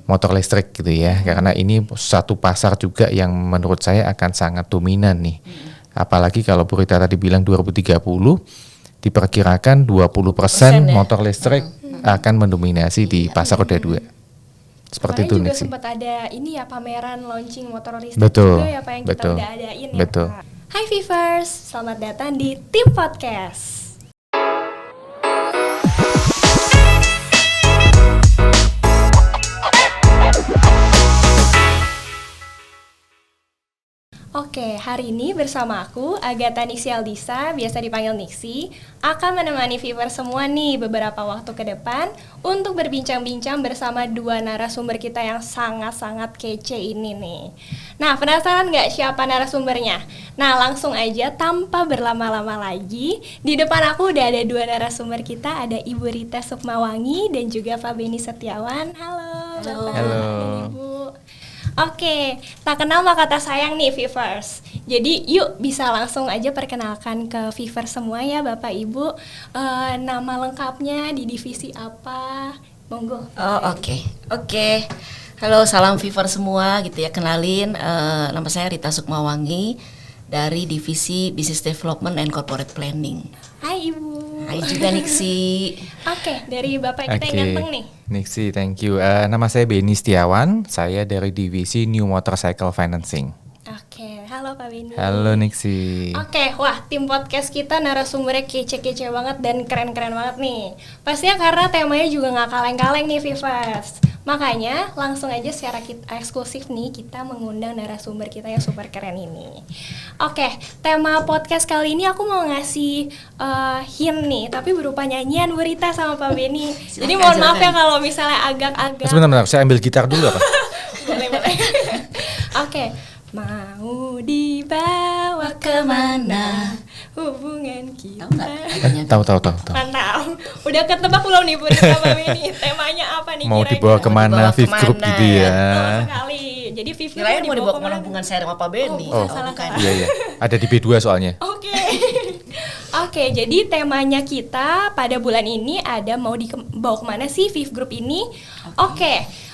motor listrik gitu ya, karena ini satu pasar juga yang menurut saya akan sangat dominan nih. Apalagi kalau Bu Rita tadi bilang 2030 diperkirakan 20% motor listrik akan mendominasi di pasar roda 2. Seperti Kemarin itu juga nih. sempat ada ini ya, pameran launching motor listrik Betul, juga ya Pak, yang kita betul, udah adain ya betul. Pak. Hai Vivers, selamat datang di Tim Podcast. Oke, hari ini bersama aku, Agatha Nixi Aldisa, biasa dipanggil Nixi, akan menemani Vivers semua nih beberapa waktu ke depan untuk berbincang-bincang bersama dua narasumber kita yang sangat-sangat kece ini nih. Nah, penasaran nggak siapa narasumbernya? Nah, langsung aja tanpa berlama-lama lagi, di depan aku udah ada dua narasumber kita, ada Ibu Rita Sukmawangi dan juga Pak Beni Setiawan. Halo. Bapak Halo. dan Ibu. Oke, tak kenal maka tak sayang nih Vivers. Jadi yuk bisa langsung aja perkenalkan ke Vivers semua ya Bapak Ibu. Nama lengkapnya, di divisi apa? Monggo. Oh oke. Halo, salam Vivers semua gitu ya. Kenalin, nama saya Rita Sukmawangi dari divisi Business Development and Corporate Planning. Hai Ibu. Hai juga Nixi. Oke, dari Bapak kita yang ganteng nih. Nixi, thank you. Nama saya Beni Setiawan, saya dari divisi New Motorcycle Financing. Oke, halo Pak Beni. Halo Nixi. Oke, wah tim podcast kita narasumbernya kece-kece banget dan keren-keren banget nih. Pastinya karena temanya juga gak kaleng-kaleng nih Vivers. Makanya langsung aja secara eksklusif nih kita mengundang narasumber kita yang super keren ini. Oke, tema podcast kali ini aku mau ngasih hint nih, tapi berupa nyanyian Bu Rita sama Pak Beni. Jadi mohon maaf ya kalau misalnya agak-agak. Sebentar, saya ambil gitar dulu apa? Boleh. Oke. Mau dibawa kemana hubungan kita? Tahu. Mantap. Udah ketebak belum nih Bu Rita Pak Beni? Temanya apa nih Mau kira-kira? dibawa kemana? Dibawa Viv Group kemana gitu ya. Betul sekali. Jadi Viv Kirain mau dibawa kemana kemana? hubungan saya sama Pak Beni. Oh, salah. Iya. Ada di B2 soalnya. Oke, jadi temanya kita pada bulan ini ada mau dibawa kemana sih Viv Group ini? Oke.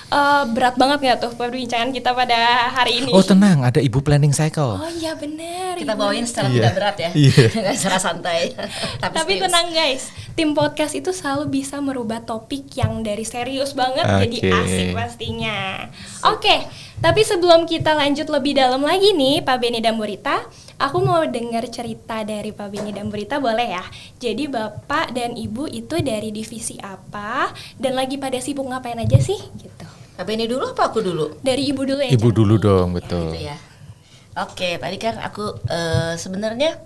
Berat banget nggak tuh perbincangan kita pada hari ini? Oh tenang, ada Ibu Planning Cycle. Oh iya benar. Kita bawain secara Iya. tidak berat ya. Iya. Secara santai. Tapi serius. tenang guys, tim podcast itu selalu bisa merubah topik yang dari serius banget jadi Oke. asik pastinya. Oke, tapi sebelum kita lanjut lebih dalam lagi nih Pak Beni dan Bu Rita, aku mau dengar cerita dari Pak Beni dan Bu Rita boleh ya? Jadi Bapak dan Ibu itu dari divisi apa dan lagi pada sibuk ngapain aja sih gitu? Pak Beni dulu apa aku dulu? Dari Ibu dulu ya. Ibu Cak? dulu dong, betul. Gitu ya. Oke, tadi kan aku sebenarnya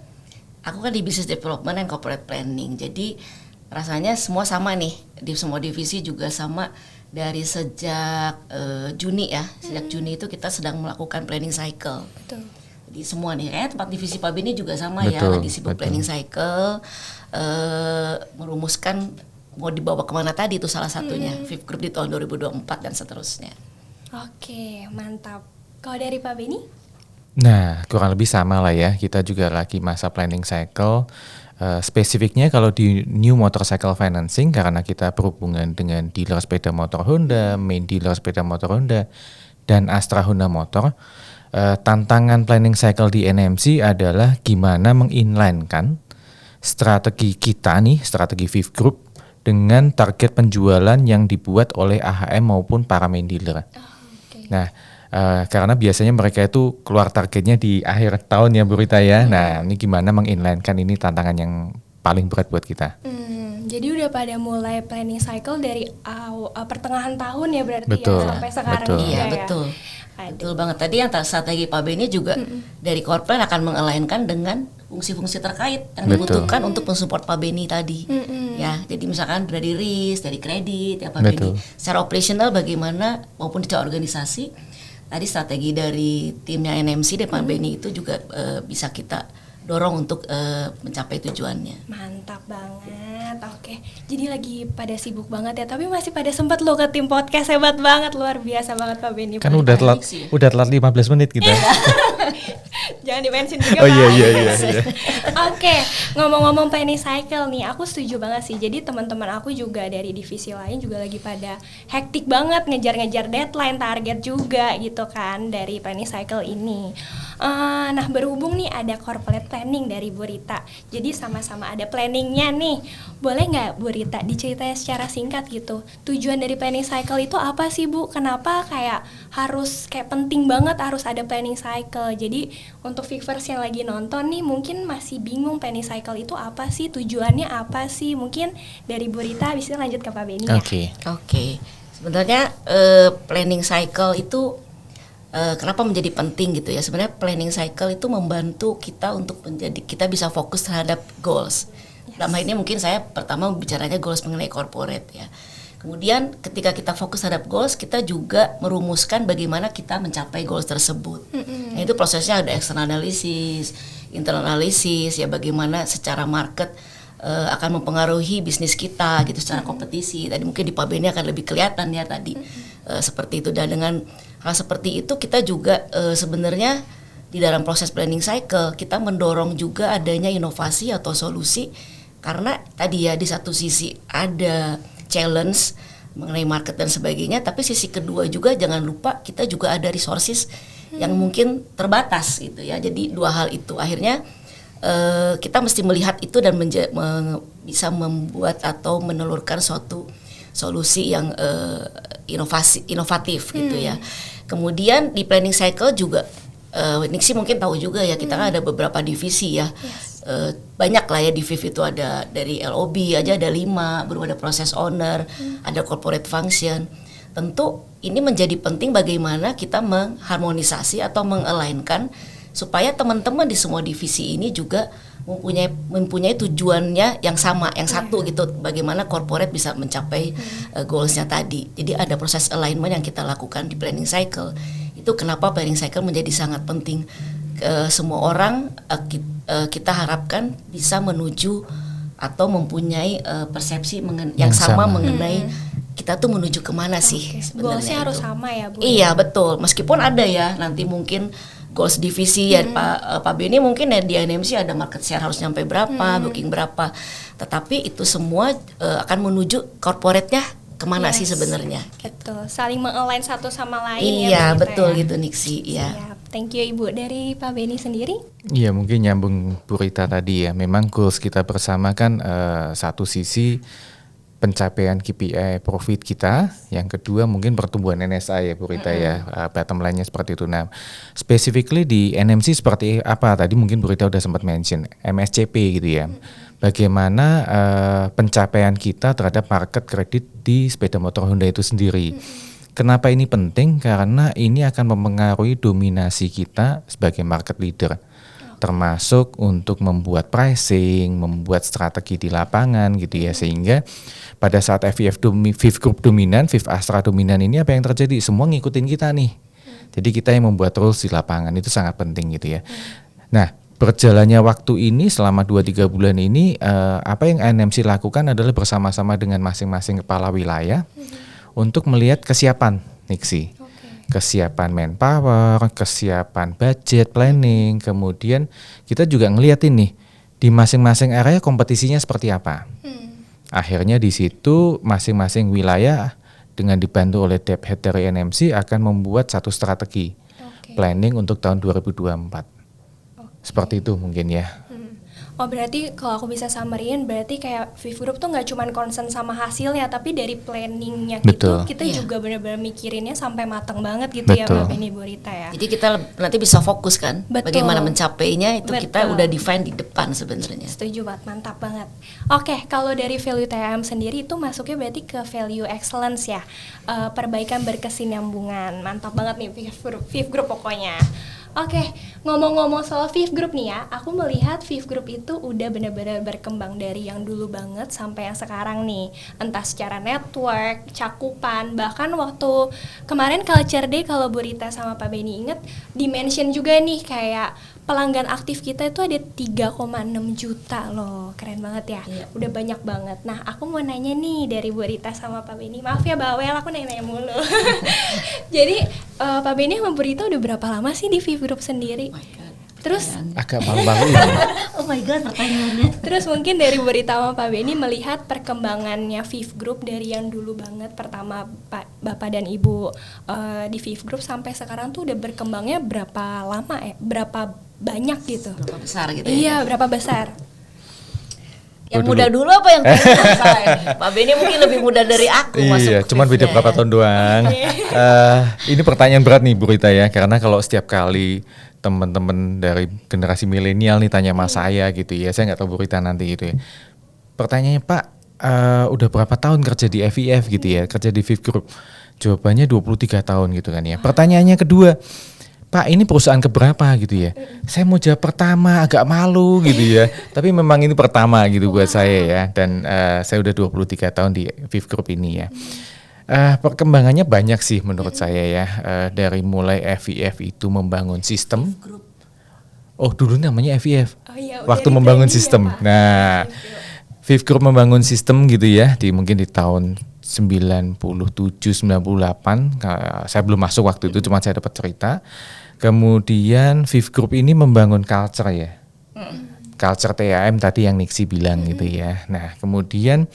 aku kan di Business Development and Corporate Planning. Jadi rasanya semua sama nih, di semua divisi juga sama dari sejak Juni ya. Sejak Juni itu kita sedang melakukan planning cycle. Betul. Jadi semua nih, tempat divisi Pak Beni juga sama ya, Betul, lagi sibuk betul. planning cycle, merumuskan mau dibawa kemana tadi itu salah satunya, Viv Group di tahun 2024 dan seterusnya. Oke, mantap. Kalau dari Pak Beni? Nah, kurang lebih sama lah ya. Kita juga lagi masa planning cycle. Spesifiknya kalau di New Motorcycle Financing, karena kita berhubungan dengan dealer sepeda motor Honda, main dealer sepeda motor Honda, dan Astra Honda Motor, tantangan planning cycle di NMC adalah gimana menginline-kan strategi kita nih, strategi Viv Group, dengan target penjualan yang dibuat oleh AHM maupun para main dealer. Oke. Nah, karena biasanya mereka itu keluar targetnya di akhir tahun ya Bu Rita ya. Nah, ini gimana menginline-kan, ini tantangan yang paling berat buat kita. Jadi udah pada mulai planning cycle dari pertengahan tahun ya berarti Betul, ya sampai sekarang betul. juga Iya ya. betul. Aduh. Betul banget. Tadi yang strategi Pak Beni juga dari corporate akan mengelainkan dengan fungsi-fungsi terkait yang Betul. dibutuhkan untuk mensupport Pak Beni tadi. Ya, jadi misalkan dari risk, dari kredit, ya Pak Betul. Beni. Secara operasional bagaimana maupun secara organisasi, tadi strategi dari timnya NMC dan Pak Beni itu juga bisa kita dorong untuk mencapai tujuannya. Mantap banget. Oke. Jadi lagi pada sibuk banget ya, tapi masih pada sempat lo ke tim podcast, hebat banget, luar biasa banget Pak Beni. Kan udah telat 15 menit kita. Jangan di-mention juga, Oh Pak. iya. Oke, ngomong-ngomong planning cycle nih, aku setuju banget sih. Jadi teman-teman aku juga dari divisi lain juga lagi pada hektik banget ngejar-ngejar deadline, target juga gitu kan dari planning cycle ini. Nah, berhubung nih ada corporate planning dari Bu Rita, jadi sama-sama ada planningnya nih. Boleh nggak Bu Rita diceritain secara singkat gitu, tujuan dari planning cycle itu apa sih Bu? Kenapa kayak harus kayak penting banget harus ada planning cycle? Jadi untuk viewers yang lagi nonton nih mungkin masih bingung planning cycle itu apa sih, tujuannya apa sih? Mungkin dari Bu Rita bisa lanjut ke Pak Benny ya. Oke. Sebenarnya planning cycle itu kenapa menjadi penting gitu ya? Sebenarnya planning cycle itu membantu kita untuk kita bisa fokus terhadap goals. Dalam hal ini mungkin saya pertama bicaranya goals mengenai corporate ya. Kemudian ketika kita fokus terhadap goals, kita juga merumuskan bagaimana kita mencapai goals tersebut. Nah, itu prosesnya ada external analysis, internal analysis ya, bagaimana secara market akan mempengaruhi bisnis kita gitu secara kompetisi. Tadi mungkin di Pak Benny akan lebih kelihatan ya tadi seperti itu. Dan dengan hal seperti itu kita juga sebenarnya di dalam proses planning cycle kita mendorong juga adanya inovasi atau solusi, karena tadi ya di satu sisi ada challenge mengenai market dan sebagainya, tapi sisi kedua juga jangan lupa kita juga ada resources yang mungkin terbatas gitu ya. Jadi dua hal itu akhirnya kita mesti melihat itu dan bisa membuat atau menelurkan suatu solusi yang inovatif gitu ya. Kemudian di planning cycle juga Nixi mungkin tahu juga ya, kita kan ada beberapa divisi ya. Banyak lah ya di VIV itu, ada dari LOB aja ada 5, belum ada proses owner, ada corporate function. Tentu ini menjadi penting bagaimana kita mengharmonisasi atau mengalainkan supaya teman-teman di semua divisi ini juga mempunyai tujuannya yang sama, yang satu gitu, bagaimana corporate bisa mencapai goalsnya tadi. Jadi ada proses alignment yang kita lakukan di planning cycle. Itu kenapa planning cycle menjadi sangat penting. Semua orang kita harapkan bisa menuju atau mempunyai persepsi yang sama mengenai kita tuh menuju kemana sih sebenarnya. Goalsnya harus sama ya Bu? Iya betul, meskipun ada ya nanti mungkin goals divisi ya Pak Benny mungkin ya di NMC ada market share harus nyampe berapa, booking berapa, tetapi itu semua akan menuju corporate-nya kemana sih sebenarnya. Betul, saling mengalign satu sama lain ya. Iya betul ya. Gitu Nixi ya. Thank you Ibu. Dari Pak Benny sendiri? Iya, mungkin nyambung Bu Rita tadi ya. Memang goals kita bersama kan satu sisi pencapaian KPI profit kita, yang kedua mungkin pertumbuhan NSI ya Bu Rita ya, bottom line-nya seperti itu. Nah, specifically di NMC seperti apa? Tadi mungkin Bu Rita udah sempat mention MSCP gitu ya. Bagaimana pencapaian kita terhadap market kredit di sepeda motor Honda itu sendiri. Kenapa ini penting? Karena ini akan mempengaruhi dominasi kita sebagai market leader, termasuk untuk membuat pricing, membuat strategi di lapangan gitu ya, sehingga pada saat FIF Group dominan, FIF Astra dominan ini apa yang terjadi? Semua ngikutin kita nih. Jadi kita yang membuat rules di lapangan itu sangat penting gitu ya. Nah, berjalannya waktu ini selama 2-3 bulan ini apa yang NMC lakukan adalah bersama-sama dengan masing-masing kepala wilayah untuk melihat kesiapan Nixi. Kesiapan manpower, kesiapan budget, planning, kemudian kita juga ngeliatin nih di masing-masing area kompetisinya seperti apa. Akhirnya di situ masing-masing wilayah dengan dibantu oleh Dep Head dari NMC akan membuat satu strategi planning untuk tahun 2024. Seperti itu mungkin ya. Oh berarti kalau aku bisa summary-in berarti kayak VIV Group tuh nggak cuma concern sama hasilnya, tapi dari planningnya gitu kita juga benar-benar mikirinnya sampai matang banget gitu ya Mbak Benny Bu Rita ya. Jadi kita nanti bisa fokus kan bagaimana mencapainya itu kita udah define di depan sebenarnya. Setuju banget, mantap banget. Oke, kalau dari value TM sendiri itu masuknya berarti ke value excellence ya, perbaikan berkesinambungan. Mantap banget nih VIV Group pokoknya. Oke, ngomong-ngomong soal VIV Group nih ya, aku melihat VIV Group itu udah benar-benar berkembang dari yang dulu banget sampai yang sekarang nih. Entah secara network, cakupan, bahkan waktu kemarin Culture Day kalau Bu Rita sama Pak Benny inget, di-mention juga nih kayak pelanggan aktif kita itu ada 3,6 juta loh, keren banget ya, udah banyak banget. Nah aku mau nanya nih dari Bu Rita sama Pak Benny, maaf ya bawel aku nanya-nanya mulu. Jadi Pak Benny sama Bu Rita udah berapa lama sih di VIV Group sendiri? Terus Agak malu-malu ini. Oh my god, pertanyaannya. Terus mungkin dari berita sama Pak Benny melihat perkembangannya Viv Group dari yang dulu banget pertama Bapak dan Ibu di Viv Group sampai sekarang tuh udah berkembangnya berapa lama ya? Berapa banyak gitu? Berapa besar gitu ya? Iya, berapa besar? Yang Gua muda dulu. dulu apa yang tua dulu? Saya. Pak Benny mungkin lebih muda dari aku masuk. Iya, cuman beda Vivnya berapa ya. tahun doang. Ini pertanyaan berat nih Bu Rita ya, karena kalau setiap kali teman-teman dari generasi milenial nih tanya sama saya gitu ya, saya nggak tahu Bu Rita nanti gitu ya. Pertanyaannya Pak, udah berapa tahun kerja di FIF gitu ya, kerja di Viv Group? Jawabannya 23 tahun gitu kan ya. Pertanyaannya kedua, Pak ini perusahaan keberapa gitu ya? Saya mau jawab pertama, agak malu gitu ya. Tapi memang ini pertama gitu buat saya ya. Dan saya udah 23 tahun di Viv Group ini ya. Perkembangannya banyak sih menurut saya ya. Dari mulai FIF itu membangun sistem. Oh dulu namanya FIF. Oh iya, Waktu dari membangun training ya, sistem. Pak. Nah, Viv Group membangun sistem gitu ya. Mungkin di tahun 97, 98. Saya belum masuk waktu itu, cuma saya dapat cerita. Kemudian Viv Group ini membangun culture ya. Culture TAM tadi yang Nixi bilang gitu ya. Nah, kemudian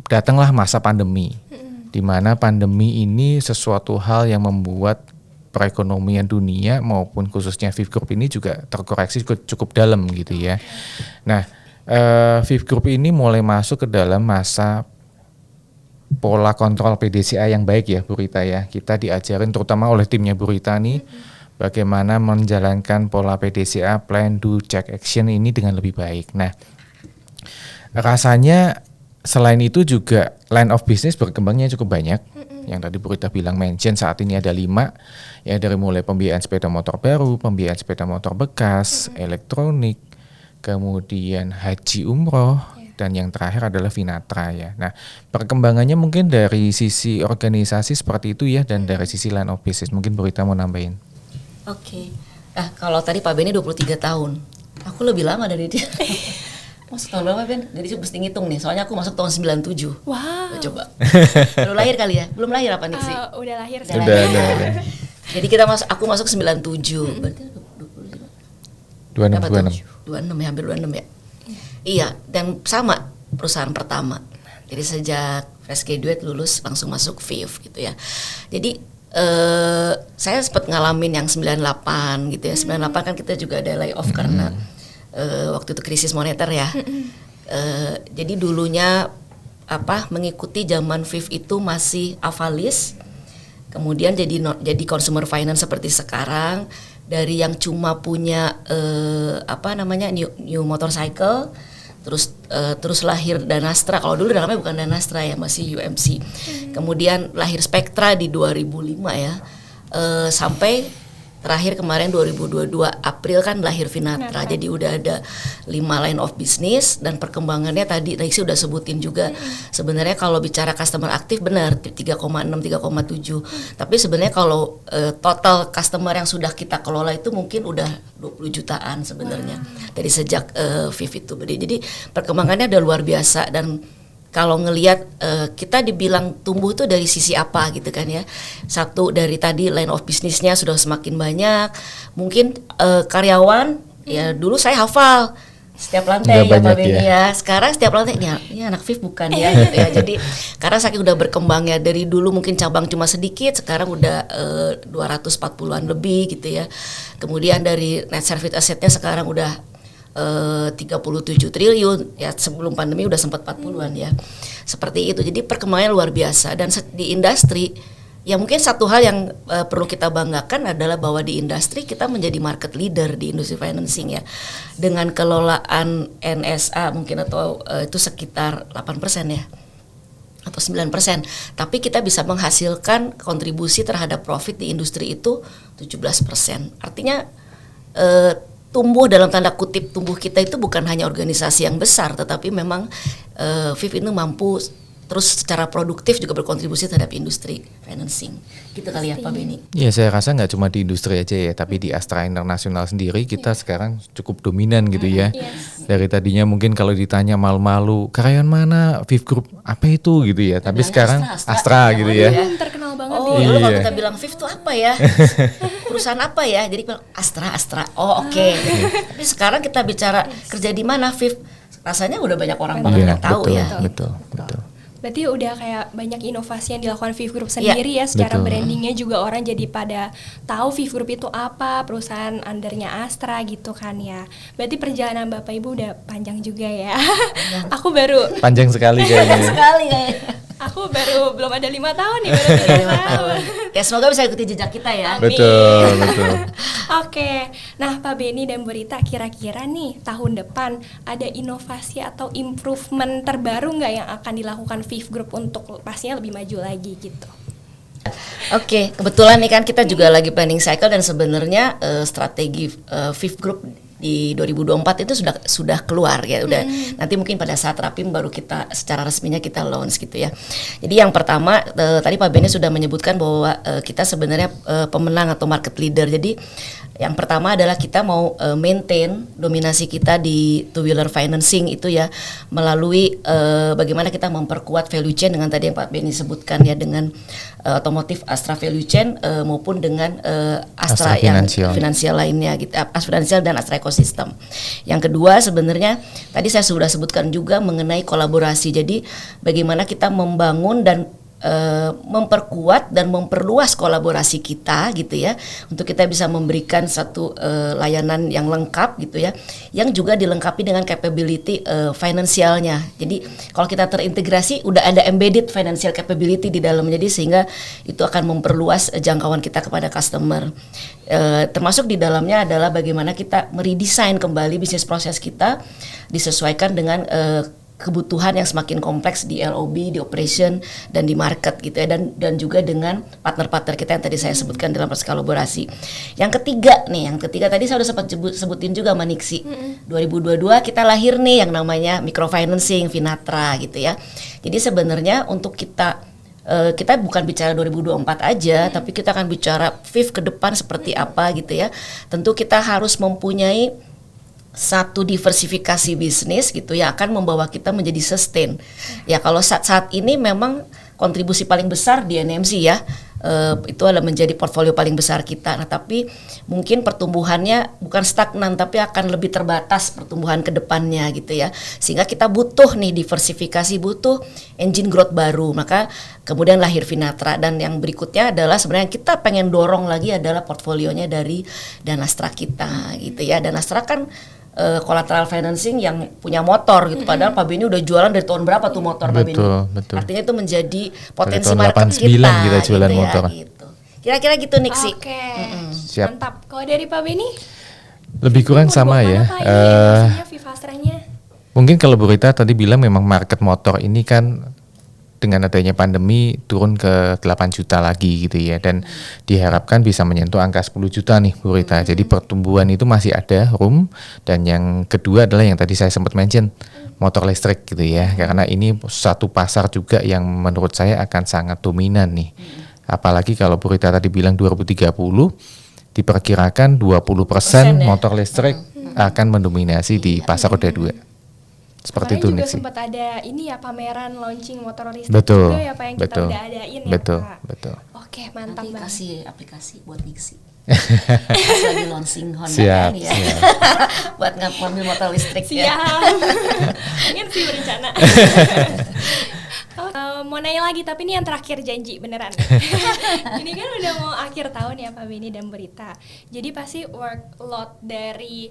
datanglah masa pandemi. Di mana pandemi ini sesuatu hal yang membuat perekonomian dunia maupun khususnya Viv Group ini juga terkoreksi cukup dalam gitu ya. Nah, Viv Group ini mulai masuk ke dalam masa pola kontrol PDCA yang baik ya Bu Rita ya. Kita diajarin terutama oleh timnya Bu Rita nih bagaimana menjalankan pola PDCA, plan, do, check, action ini dengan lebih baik. Nah, rasanya selain itu juga line of business berkembangnya cukup banyak. Yang tadi Bu Rita bilang mention saat ini ada 5 ya, dari mulai pembiayaan sepeda motor baru, pembiayaan sepeda motor bekas, elektronik, kemudian haji umroh, dan yang terakhir adalah Vinatra ya. Nah, perkembangannya mungkin dari sisi organisasi seperti itu ya, dan dari sisi line of business mungkin Bu Rita mau nambahin. Oke. Nah, kalau tadi Pak Benny 23 tahun. Aku lebih lama dari dia. Masuk tahun berapa Ben? Jadi mesti ngitung nih, soalnya aku masuk tahun 97. Wow. Coba. Belum lahir kali ya? Belum lahir apa Nixi? Udah lahir. Udah sih. lahir. Jadi aku masuk 97. Berarti 25. 26. 26 ya, hampir 26 ya. Iya, dan sama perusahaan pertama. Jadi sejak fresh graduate lulus langsung masuk Viv gitu ya. Jadi saya sempat ngalamin yang 98 gitu ya. 98 kan kita juga ada layoff karena waktu itu krisis moneter ya. Jadi dulunya mengikuti zaman Viv itu masih Avalis. Kemudian jadi consumer finance seperti sekarang. Dari yang cuma punya new motorcycle, terus lahir Danastra. Kalau dulu namanya bukan Danastra ya, masih UMC. Kemudian lahir Spectra di 2005 ya, sampai terakhir kemarin 2022 April kan lahir Vinatra. Jadi udah ada 5 line of business, dan perkembangannya tadi Nixi udah sebutin juga. Sebenarnya kalau bicara customer aktif benar 3,6 3,7. Tapi sebenarnya kalau total customer yang sudah kita kelola itu mungkin udah 20 jutaan sebenarnya. Dari sejak Viv itu. Jadi perkembangannya udah luar biasa, dan kalau ngelihat kita dibilang tumbuh tuh dari sisi apa gitu kan ya. Satu dari tadi line of bisnisnya sudah semakin banyak. Mungkin karyawan ya dulu saya hafal setiap lantai ya Pak Benny ya. Sekarang setiap lantai ini anak Viv bukan ya gitu ya. Jadi karena saking udah berkembangnya, dari dulu mungkin cabang cuma sedikit, sekarang udah 240-an lebih gitu ya. Kemudian dari net service assetnya sekarang udah 37 triliun ya, sebelum pandemi udah sempat 40-an ya. Seperti itu. Jadi perkembangannya luar biasa, dan di industri ya mungkin satu hal yang perlu kita banggakan adalah bahwa di industri kita menjadi market leader di industri financing ya. Dengan kelolaan NSA mungkin atau itu sekitar 8% ya. Atau 9%. Tapi kita bisa menghasilkan kontribusi terhadap profit di industri itu 17%. Artinya tumbuh dalam tanda kutip, tumbuh kita itu bukan hanya organisasi yang besar, tetapi memang Viv ini mampu terus secara produktif juga berkontribusi terhadap industri financing. Gitu kali ya Pak Benny. Ya, saya rasa nggak cuma di industri aja ya, tapi di Astra International sendiri kita sekarang cukup dominan gitu ya. Dari tadinya mungkin kalau ditanya malu-malu, karyawan mana Viv Group, apa itu gitu ya. Tapi sekarang Astra gitu ya. Terkenal banget Oh, ya. dulu kalau kita bilang Viv itu apa ya? perusahaan apa ya? Jadi Astra. Oh oke. Tapi sekarang kita bicara kerja di mana, Viv? Rasanya udah banyak orang banget yang tahu betul, ya. Betul. Berarti udah kayak banyak inovasi yang dilakukan VIF Group sendiri ya, secara betul. brandingnya juga orang jadi pada tahu VIF Group itu apa, perusahaan undernya Astra gitu kan ya. Berarti perjalanan Bapak Ibu udah panjang juga ya. Aku baru Panjang sekali kayaknya. Sekali kayaknya. Aku baru belum ada 5 tahun nih, baru 3 tahun. Ya semoga bisa ikuti jejak kita ya. Amin. Betul. Oke, nah Pak Benny dan Bu Rita, kira-kira nih tahun depan ada inovasi atau improvement terbaru nggak yang akan dilakukan VIF Group untuk pastinya lebih maju lagi gitu? Oke, kebetulan nih kan kita juga lagi planning cycle dan sebenarnya strategi VIF Group di 2024 itu sudah keluar ya, udah nanti mungkin pada saat Rapim baru kita secara resminya kita launch gitu ya. Jadi yang pertama tadi Pak Benny sudah menyebutkan bahwa kita sebenarnya pemenang atau market leader. Jadi yang pertama adalah kita mau maintain dominasi kita di two-wheeler financing itu ya, melalui bagaimana kita memperkuat value chain dengan tadi yang Pak Benny sebutkan ya, dengan otomotif Astra value chain maupun dengan Astra yang finansial lainnya gitu, Astra finansial dan Astra ekosistem. Yang kedua sebenarnya tadi saya sudah sebutkan juga mengenai kolaborasi. Jadi bagaimana kita membangun dan memperkuat dan memperluas kolaborasi kita gitu ya, untuk kita bisa memberikan satu layanan yang lengkap gitu ya, yang juga dilengkapi dengan capability finansialnya. Jadi kalau kita terintegrasi udah ada embedded financial capability di dalam, jadi sehingga itu akan memperluas jangkauan kita kepada customer. Termasuk di dalamnya adalah bagaimana kita meredesain kembali bisnis proses kita disesuaikan dengan kebutuhan yang semakin kompleks di LOB, di operation dan di market gitu ya, dan juga dengan partner-partner kita yang tadi saya sebutkan dalam proses kolaborasi. Yang ketiga tadi saya sudah sempat sebutin juga sama Nixi. 2022 kita lahir nih yang namanya microfinancing Finatra gitu ya. Jadi sebenarnya untuk kita bukan bicara 2024 aja, tapi kita akan bicara VIF ke depan seperti apa gitu ya. Tentu kita harus mempunyai satu diversifikasi bisnis gitu ya, akan membawa kita menjadi sustain. Ya kalau saat ini memang kontribusi paling besar di NMC ya, itu adalah menjadi portfolio paling besar kita. Nah tapi mungkin pertumbuhannya bukan stagnan, tapi akan lebih terbatas pertumbuhan ke depannya gitu ya. Sehingga kita butuh nih diversifikasi, butuh engine growth baru. Maka kemudian lahir Finatra, dan yang berikutnya adalah sebenarnya kita pengen dorong lagi adalah portfolionya dari Danastra kita gitu ya. Danastra kan collateral financing yang punya motor gitu, padahal Pak Benny udah jualan dari tahun berapa tuh motor Pak Benny? Betul. Artinya itu menjadi potensi tahun market 89 kita jualan gitu motor. ya, gitu. Kira-kira gitu Nixi. Oke, Siap. mantap. Kalau dari Pak Benny? Lebih kurang sama ya. VIF Astranya. Mungkin kalau Bu Rita tadi bilang memang market motor ini kan dengan adanya pandemi turun ke 8 juta lagi gitu ya, dan diharapkan bisa menyentuh angka 10 juta nih Bu Rita. Jadi pertumbuhan itu masih ada room. Dan yang kedua adalah yang tadi saya sempat mention, motor listrik gitu ya, karena ini satu pasar juga yang menurut saya akan sangat dominan nih. Apalagi kalau Bu Rita tadi bilang 2030 diperkirakan 20% ya? motor listrik akan mendominasi di pasar roda 2. Seperti itu juga nih sih. sempat ada ini ya, pameran launching motor listrik Betul, juga ya Pak, yang kita udah adain ya Pak. Betul. Oke, mantap Nanti banget. kasih aplikasi buat Nixi. Pas lagi launching Honda Siap, kan ya. Buat ngambil motor listrik ya. Siap. Ingin sih berencana. Mau nanya lagi, tapi ini yang terakhir, janji beneran. Ini kan udah mau akhir tahun ya Pak Benny dan Berita. Jadi pasti workload dari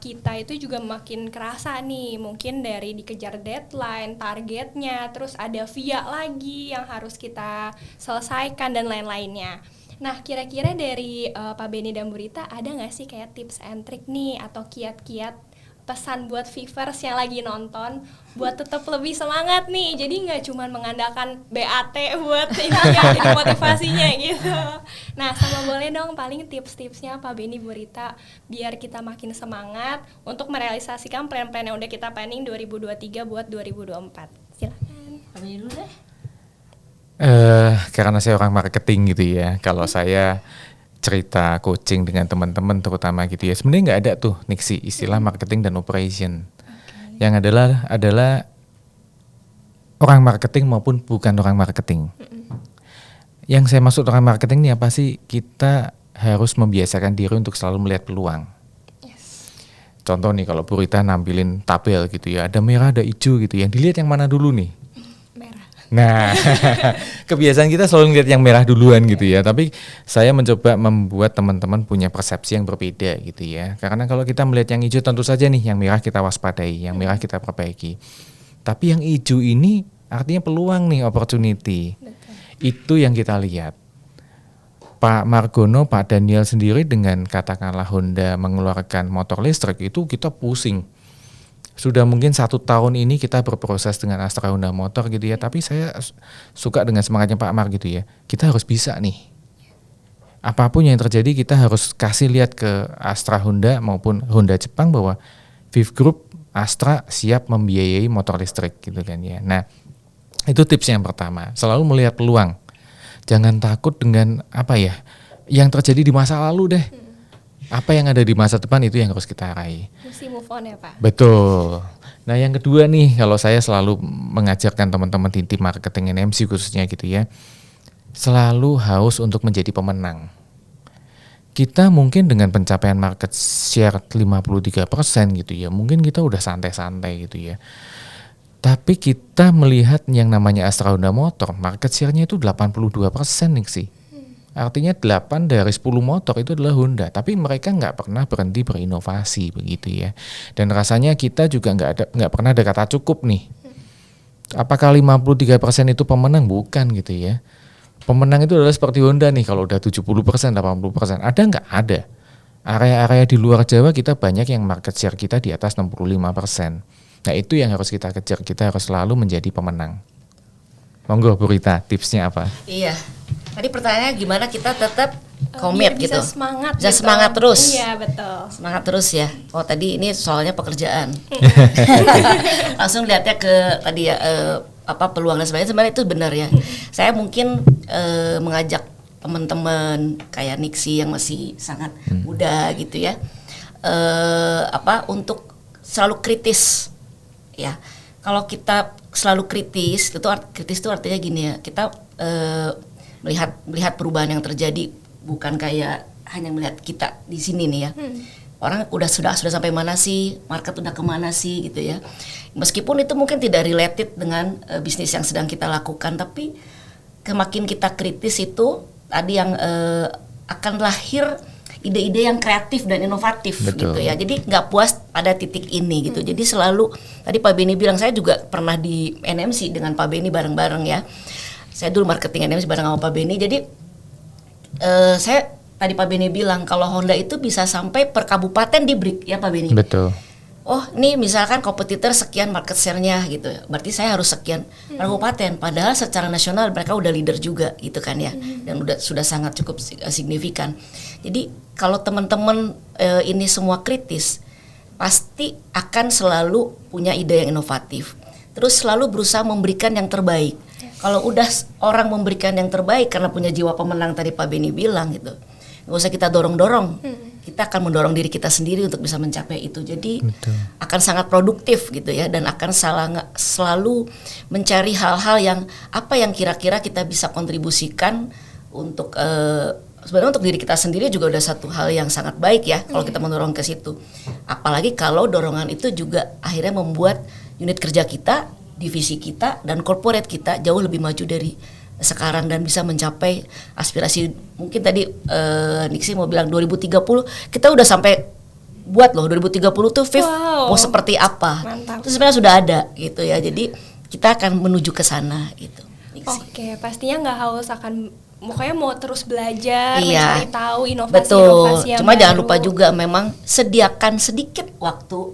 kita itu juga makin kerasa nih. Mungkin dari dikejar deadline, targetnya, terus ada via lagi yang harus kita selesaikan dan lain-lainnya. Nah, kira-kira dari Pak Benny dan Berita ada nggak sih kayak tips and trick nih atau kiat-kiat pesan buat viewers yang lagi nonton buat tetap lebih semangat nih, jadi nggak cuma mengandalkan BAT buat ini ya, jadi motivasinya gitu. Nah, sama boleh dong paling tips-tipsnya Pak Benny, Bu Rita, biar kita makin semangat untuk merealisasikan plan-plan yang udah kita planning 2023 buat 2024. Silakan. Pak Benny dulu deh. Karena saya orang marketing gitu ya, kalau saya cerita coaching dengan teman-teman terutama gitu ya, sebenarnya nggak ada tuh Nixi istilah marketing dan operation. Yang adalah orang marketing maupun bukan orang marketing. Yang saya maksud orang marketing ini apa sih? Kita harus membiasakan diri untuk selalu melihat peluang. Yes. Contoh nih kalau Bu Rita nampilin tabel gitu ya, ada merah ada hijau gitu, yang dilihat yang mana dulu nih? Merah. Nah, kebiasaan kita selalu ngeliat yang merah duluan gitu ya. Tapi saya mencoba membuat teman-teman punya persepsi yang berbeda gitu ya. Karena kalau kita melihat yang hijau tentu saja nih yang merah kita waspadai, yang merah kita perbaiki. Tapi yang hijau ini artinya peluang nih, opportunity. Betul. Itu yang kita lihat. Pak Margono, Pak Daniel sendiri dengan katakanlah Honda mengeluarkan motor listrik itu kita pusing. Sudah mungkin 1 tahun ini kita berproses dengan Astra Honda Motor gitu ya, tapi saya suka dengan semangatnya Pak Mar gitu ya. Kita harus bisa nih. Apapun yang terjadi kita harus kasih lihat ke Astra Honda maupun Honda Jepang bahwa VIF Group Astra siap membiayai motor listrik gitu kan ya. Nah, itu tips yang pertama, selalu melihat peluang. Jangan takut dengan apa ya, yang terjadi di masa lalu deh. Apa yang ada di masa depan itu yang harus kita raih. Mesti move on ya Pak. Betul. Nah yang kedua nih, kalau saya selalu mengajarkan teman-teman di tim marketing NMC khususnya gitu ya, selalu haus untuk menjadi pemenang. Kita mungkin dengan pencapaian market share 53% gitu ya, mungkin kita udah santai-santai gitu ya. Tapi kita melihat yang namanya Astra Honda Motor, market share-nya itu 82% nih sih. Artinya 8 dari 10 motor itu adalah Honda, tapi mereka nggak pernah berhenti berinovasi begitu ya. Dan rasanya kita juga nggak pernah ada kata cukup nih. Apakah 53% itu pemenang? Bukan gitu ya. Pemenang itu adalah seperti Honda nih, kalau udah 70%, 80%. Ada nggak? Ada. Area-area di luar Jawa kita banyak yang market share kita di atas 65%. Nah itu yang harus kita kejar, kita harus selalu menjadi pemenang. Monggo Bu Rita, tipsnya apa? Iya. Tadi pertanyaannya gimana kita tetap komit Biar gitu. Bisa semangat. Bisa gitu. semangat terus. Iya betul. Semangat terus ya. Oh tadi ini soalnya pekerjaan. Langsung lihatnya ke tadi ya peluang dan sebagainya. Sebenarnya itu benar ya. Saya mungkin mengajak teman-teman kayak Nixi yang masih sangat muda gitu ya. Untuk selalu kritis. Ya. Kalau kita selalu kritis itu artinya gini ya. Kita melihat perubahan yang terjadi, bukan kayak hanya melihat kita di sini nih ya. Orang sudah sampai mana sih, market udah kemana sih gitu ya. Meskipun itu mungkin tidak related dengan bisnis yang sedang kita lakukan, tapi kemakin kita kritis itu tadi yang akan lahir ide-ide yang kreatif dan inovatif. Betul. Gitu ya. Jadi nggak puas pada titik ini gitu. Jadi selalu tadi Pak Beni bilang, saya juga pernah di NMC dengan Pak Beni bareng-bareng ya. Saya dulu marketing NMC bareng sama Pak Beni. Jadi saya tadi Pak Beni bilang kalau Honda itu bisa sampai per kabupaten di break ya Pak Beni. Betul. Oh ini misalkan kompetitor sekian market share-nya gitu, berarti saya harus sekian per kabupaten. Padahal secara nasional mereka udah leader juga gitu kan ya, dan sudah sangat cukup signifikan. Jadi kalau teman-teman ini semua kritis, pasti akan selalu punya ide yang inovatif. Terus selalu berusaha memberikan yang terbaik. Kalau udah orang memberikan yang terbaik karena punya jiwa pemenang tadi Pak Beni bilang gitu, nggak usah kita dorong-dorong. Kita akan mendorong diri kita sendiri untuk bisa mencapai itu. Jadi akan sangat produktif gitu ya, dan akan selalu mencari hal-hal yang apa yang kira-kira kita bisa kontribusikan untuk sebenarnya untuk diri kita sendiri juga udah satu hal yang sangat baik ya kalau kita mendorong ke situ. Apalagi kalau dorongan itu juga akhirnya membuat unit kerja kita, divisi kita, dan corporate kita jauh lebih maju dari sekarang dan bisa mencapai aspirasi. Mungkin tadi Nixi mau bilang 2030 kita udah sampai buat loh 2030 tuh VIF mau seperti apa. Mantap. Itu sebenarnya sudah ada gitu ya. Jadi kita akan menuju ke sana gitu. Nixi. Oke, pastinya nggak haus akan pokoknya mau terus belajar, Iya, mencari tahu inovasi-inovasi betul. yang Cuma baru. jangan lupa juga memang sediakan sedikit waktu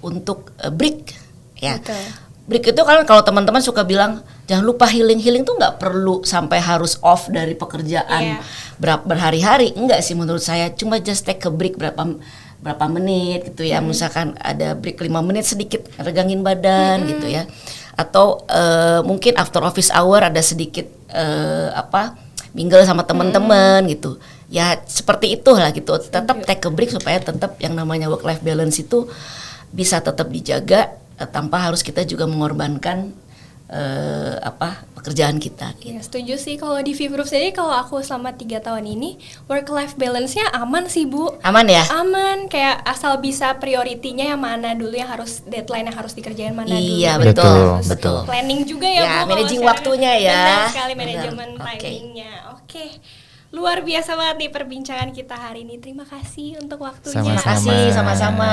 untuk break ya. Betul. Break itu kan kalau teman-teman suka bilang jangan lupa healing tuh nggak perlu sampai harus off dari pekerjaan berhari-hari. Enggak sih menurut saya, cuma just take a break berapa menit gitu ya. Misalkan ada break 5 menit sedikit regangin badan gitu ya. Atau mungkin after office hour ada sedikit mingle sama teman-teman gitu. Ya seperti itulah gitu. Tetap take a break supaya tetap yang namanya work life balance itu bisa tetap dijaga tanpa harus kita juga mengorbankan pekerjaan kita. Ya, setuju sih kalau di Viv Group sendiri, kalau aku selama 3 tahun ini work life balance-nya aman sih Bu. Aman ya? Aman, kayak asal bisa prioritinya yang mana dulu, yang harus deadline yang harus dikerjain mana dulu. Iya, Betul, Terus betul. planning juga ya, Ya, Bu. kalau managing sekarang. waktunya ya. Benar sekali, Benar. manajemen Oke. timingnya. Oke. Luar biasa banget nih perbincangan kita hari ini. Terima kasih untuk waktunya. Terima kasih, sama-sama.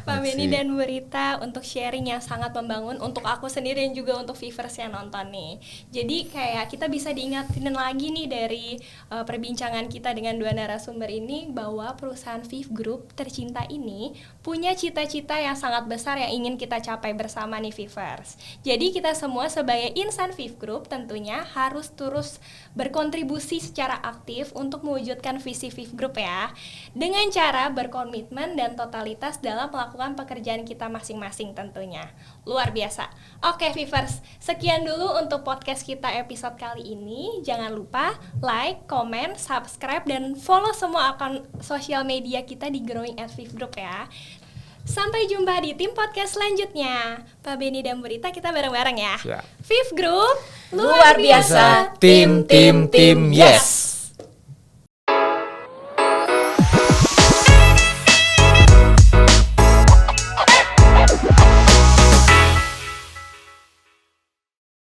Pak Benny dan Bu Rita untuk sharing yang sangat membangun untuk aku sendiri dan juga untuk viewers yang nonton nih. Jadi kayak kita bisa diingatin lagi nih dari perbincangan kita dengan dua narasumber ini, bahwa perusahaan Viv Group tercinta ini punya cita-cita yang sangat besar yang ingin kita capai bersama nih viewers. Jadi kita semua sebagai insan Viv Group tentunya harus terus berkontribusi secara aktif untuk mewujudkan visi Viv Group ya, dengan cara berkomitmen dan totalitas dalam melakukan pekerjaan kita masing-masing tentunya. Luar biasa. Oke viewers, sekian dulu untuk podcast kita episode kali ini. Jangan lupa like, comment, subscribe, dan follow semua akun sosial media kita di Growing at Viv Group ya. Sampai jumpa di tim podcast selanjutnya. Pak Benny dan Bu Rita, kita bareng-bareng ya. Siap. Viv Group, Luar biasa. Tim, yes.